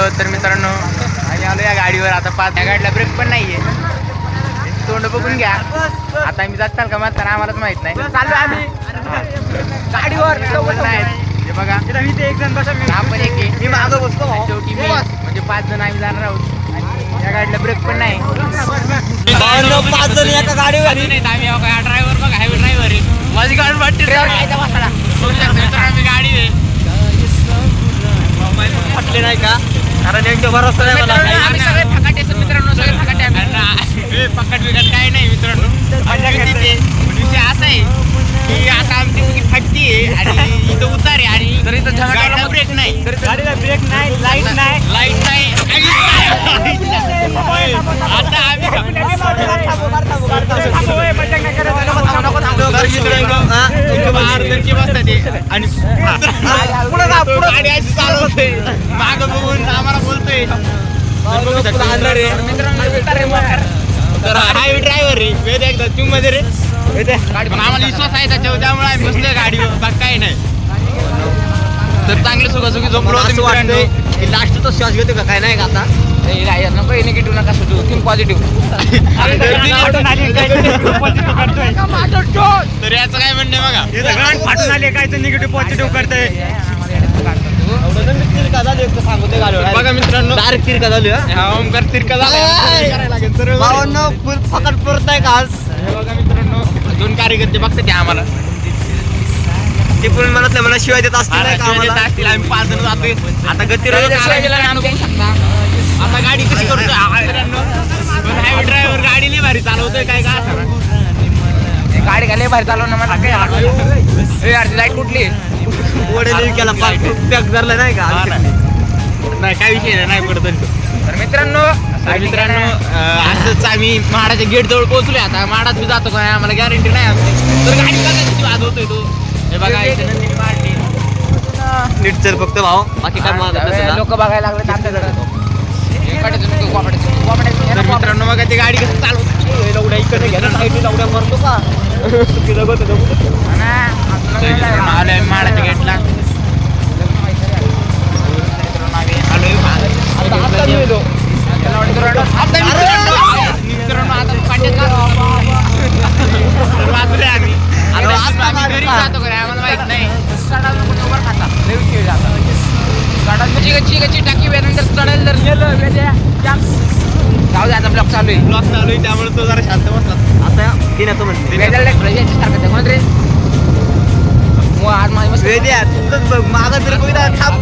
भेटलो तर मित्रांनो आम्ही आलो या गाडीवर. आता पाच या गाडीला ब्रेक पण नाहीये. तोंड बघून घ्या. आता आम्ही जाताल का मात्र आम्हालाच माहित नाही. चालू आम्ही गाडीवर नाही हे बघा एक जण बसा आपण एक मी मागं बसतो शेवटी मी म्हणजे 5 जण आम्ही जाणार आहोत आणि या गाडीला ब्रेक पण नाही. 5 जण एका गाडीवर आम्ही ड्रायव्हर बघा हायवे ड्रायव्हर आहे. माझी गाडी वाटते गाडी आहे फटले नाही का कारण यांच्या भरोसा नाही मला आम्ही सगळे फकाटे मित्रांनो सगळे फकाटे फकाट बिकट काही नाही मित्रांनो. विषय असा आहे की आता आमची चुकी फाटती आहे आणि इथं उतार आहे आणि तरी तर गाडीला ब्रेक नाही गाडीला ब्रेक नाही लाईट नाही लाईट नाही आता आम्ही आणि गाडी अशी चालवते माग बघून आम्हाला बोलतोय तर हायवे ड्रायव्हर रे वेद एकदा तू मध्ये रे पण आम्हाला विश्वास आहे त्याच्यावर त्यामुळे आम्ही बसलोय गाडीवर बाकी काही नाही. तर चांगले सुखासुखी झोपलो असं वाटतंय लास्टचा श्वास घेतो का काय नाही का आता नको निगेटिव्ह नका सुटू तुम्ही पॉझिटिव्ह. तर याचं काय म्हणणं आहे बघा फाटून आले काय तर निगेटिव्ह पॉझिटिव्ह करतंय. बघा मित्रांनो डायरेक्ट तिरका झाली ओमकार तिरका झाला फुल फकट परत आहे का आज. हे बघा मित्रांनो 2 कार्यकर्ते बघतात ते आम्हाला ते पण म्हणत नाही मला शिवाय देत असतील नाही का आम्हाला. असतील आम्ही 5 जण जातोय आता गती आता आता गाडी कशी करतोय हायवे ड्रायव्हर गाडी लई भारी चालवतोय काय का गाडी काय लई भारी चालवणं मला काय यार लाईट कुठली ओढेल केला पॅक धरला नाही का नाही काय विषय नाही पडत. तर मित्रांनो असंच आम्ही माडाच्या गेट जवळ पोहोचलोय. आता माडात मी जातो काय आम्हाला गॅरंटी नाही आमची. तर गाडी किती वाजवतोय तो हे बघा नंदिनी मारली नीट चल फक्त भाऊ बाकी काय लोक बघायला लागले आमच्याकडे. तर मित्रांनो बघा ती गाडी कसं चालवतो लवड्या इकडे घ्या साईडला लवड्या मारतो का आलोय माडाच्या गेटला टाकी नंतर चढायला जर गेलं जाऊ दे आता ब्लॉक चालू आहे त्यामुळे तो जरा शांत बसला आता तिने म्हणते आज माझी मागा जर थांब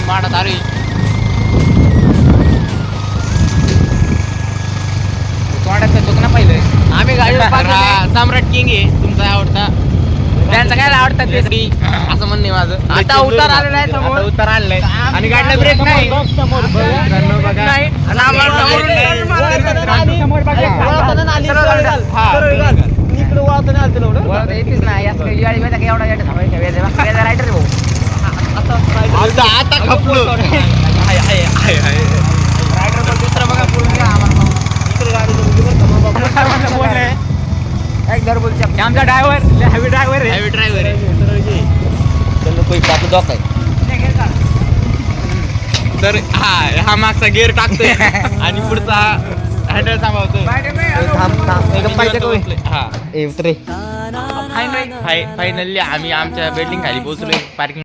माडा चालू आहे. ना पहिलं आम्ही गाडी सम्राट किंग आहे तुमचा आवडता त्यांचा काय आवडतात ते असं म्हणणे माझं. आता उतार आलेला आहे समोर उतार आलेला आहे आणि गाडीला ब्रेक नाही आता खपलो दुसरं बघा आमचा ड्रायव्हर हेवी ड्रायव्हर आहे. तर हा मागचा गिअर टाकतोय आणि पुढचा हँडल सांभाळतोय. फायनली आम्ही आमच्या बिल्डिंग खाली पोहोचलोय पार्किंग